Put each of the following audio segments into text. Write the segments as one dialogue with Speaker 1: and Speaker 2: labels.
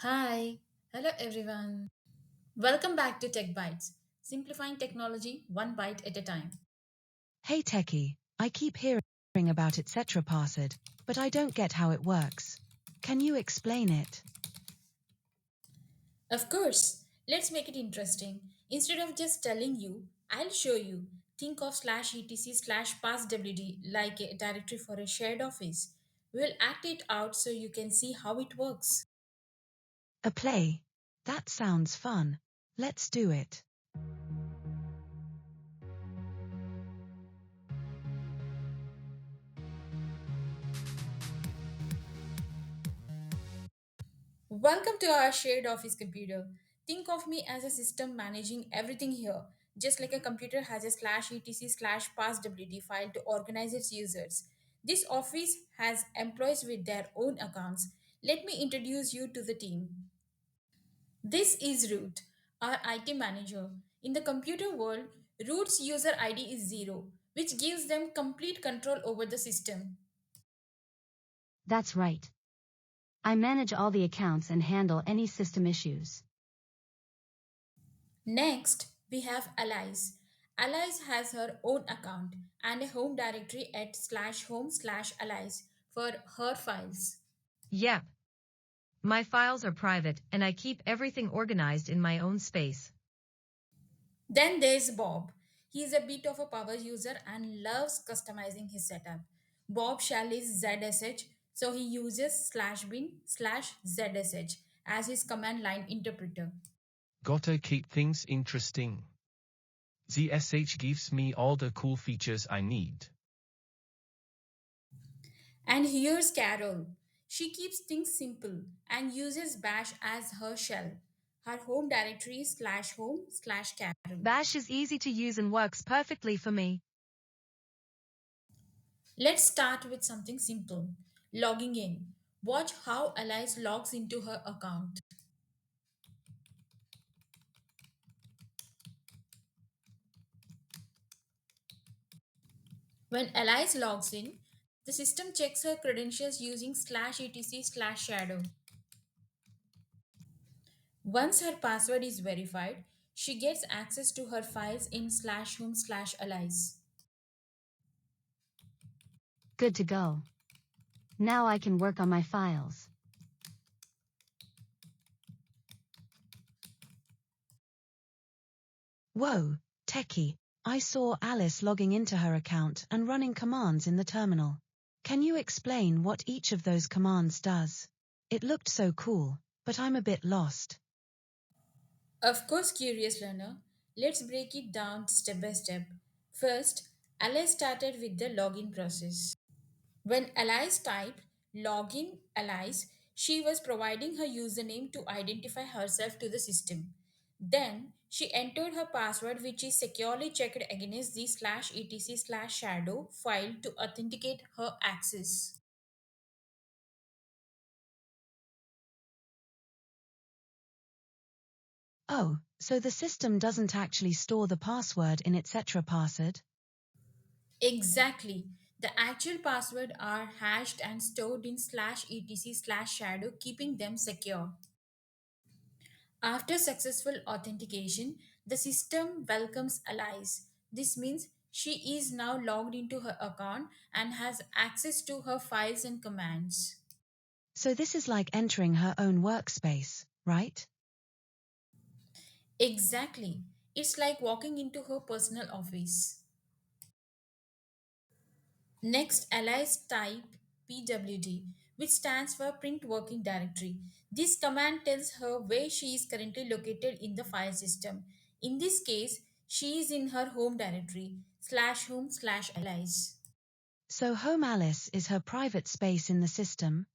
Speaker 1: Hi, hello everyone. Welcome back to TechBytes, simplifying technology one byte at a time.
Speaker 2: Hey Techie, I keep hearing about etc. passwd, but I don't get how it works. Can you explain it?
Speaker 1: Of course, let's make it interesting. Instead of just telling you, I'll show you. Think of /etc/passwd like a directory for a shared office. We'll act it out so you can see how it works.
Speaker 2: A play? That sounds fun. Let's do it.
Speaker 1: Welcome to our shared office computer. Think of me as a system managing everything here, just like a computer has a /etc/passwd file to organize its users. This office has employees with their own accounts. Let me introduce you to the team. This is Root, our IT manager. In the computer world, Root's user ID is 0, which gives them complete control over the system.
Speaker 2: That's right. I manage all the accounts and handle any system issues.
Speaker 1: Next, we have Alice. Alice has her own account and a home directory at /home/Alice for her files.
Speaker 3: Yep, my files are private and I keep everything organized in my own space.
Speaker 1: Then there's Bob. He is a bit of a power user and loves customizing his setup. Bob shell is ZSH, so he uses /bin/ZSH as his command line interpreter.
Speaker 4: Gotta keep things interesting. ZSH gives me all the cool features I need.
Speaker 1: And here's Carol. She keeps things simple and uses bash as her shell. Her home directory is /home/Carol.
Speaker 3: Bash is easy to use and works perfectly for me.
Speaker 1: Let's start with something simple logging in. Watch how Alice logs into her account. When Alice logs in, the system checks her credentials using /etc/shadow. Once her password is verified, she gets access to her files in /home/Alice.
Speaker 2: Good to go. Now I can work on my files. Whoa, Techie, I saw Alice logging into her account and running commands in the terminal. Can you explain what each of those commands does? It looked so cool, but I'm a bit lost.
Speaker 1: Of course, curious learner, let's break it down step by step. First, Alice started with the login process. When Alice typed login Alice, she was providing her username to identify herself to the system. Then she entered her password, which is securely checked against the /etc/shadow file to authenticate her access.
Speaker 2: Oh, so the system doesn't actually store the password in etc. passwd?
Speaker 1: Exactly. The actual password are hashed and stored in /etc/shadow, keeping them secure. After successful authentication, the system welcomes Alice. This means she is now logged into her account and has access to her files and commands.
Speaker 2: So this is like entering her own workspace, right?
Speaker 1: Exactly. It's like walking into her personal office. Next, Alice type pwd, which stands for print working directory. This command tells her where she is currently located in the file system. In this case, she is in her home directory /home/Alice.
Speaker 2: So Home Alice is her private space in the system.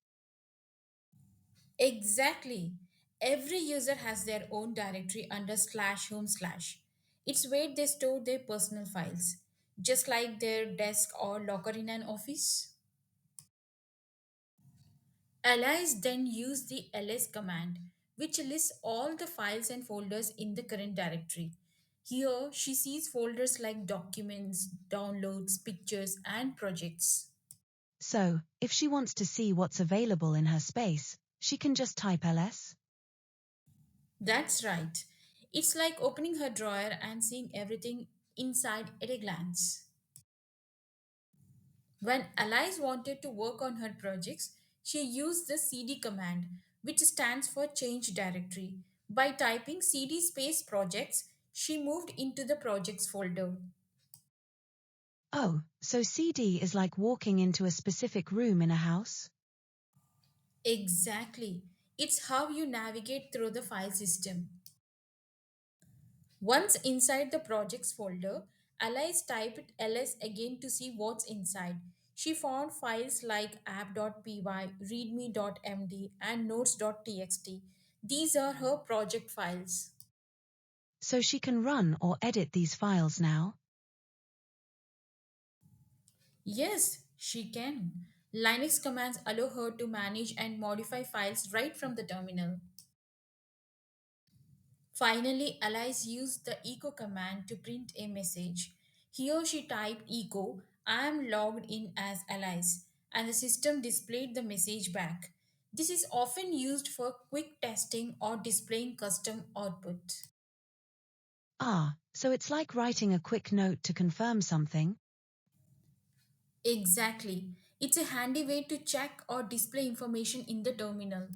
Speaker 1: Exactly. Every user has their own directory under /home/. It's where they store their personal files, just like their desk or locker in an office. Allies then use the ls command, which lists all the files and folders in the current directory. Here, she sees folders like documents, downloads, pictures, and projects.
Speaker 2: So, if she wants to see what's available in her space, she can just type ls?
Speaker 1: That's right. It's like opening her drawer and seeing everything inside at a glance. When Alice wanted to work on her projects, she used the cd command, which stands for change directory. By typing cd space projects, she moved into the projects folder.
Speaker 2: Oh, so CD is like walking into a specific room in a house?
Speaker 1: Exactly. It's how you navigate through the file system. Once inside the projects folder, Alice typed ls again to see what's inside. She found files like app.py, readme.md, and notes.txt. These are her project files.
Speaker 2: So she can run or edit these files now?
Speaker 1: Yes, she can. Linux commands allow her to manage and modify files right from the terminal. Finally, Alice used the echo command to print a message. Here she typed echo, I am logged in as Alice, and the system displayed the message back. This is often used for quick testing or displaying custom output.
Speaker 2: Ah, so it's like writing a quick note to confirm something?
Speaker 1: Exactly. It's a handy way to check or display information in the terminal.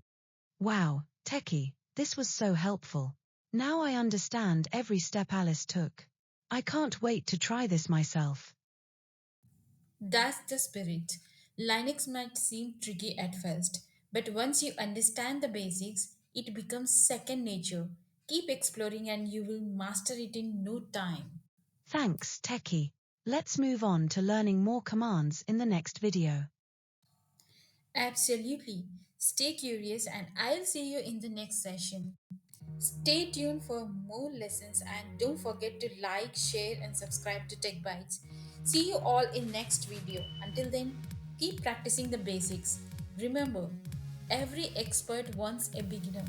Speaker 2: Wow, Techie, this was so helpful. Now I understand every step Alice took. I can't wait to try this myself.
Speaker 1: That's the spirit. Linux might seem tricky at first, but once you understand the basics, it becomes second nature. Keep exploring and you will master it in no time.
Speaker 2: Thanks, Techie. Let's move on to learning more commands in the next video.
Speaker 1: Absolutely. Stay curious and I'll see you in the next session. Stay tuned for more lessons and don't forget to like, share and subscribe to TechBytes. See you all in next video. Until then, keep practicing the basics. Remember, every expert wants a beginner.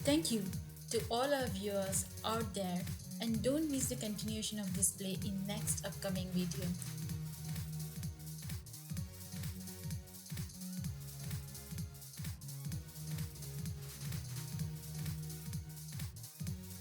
Speaker 1: Thank you to all our viewers out there and don't miss the continuation of this play in next upcoming video.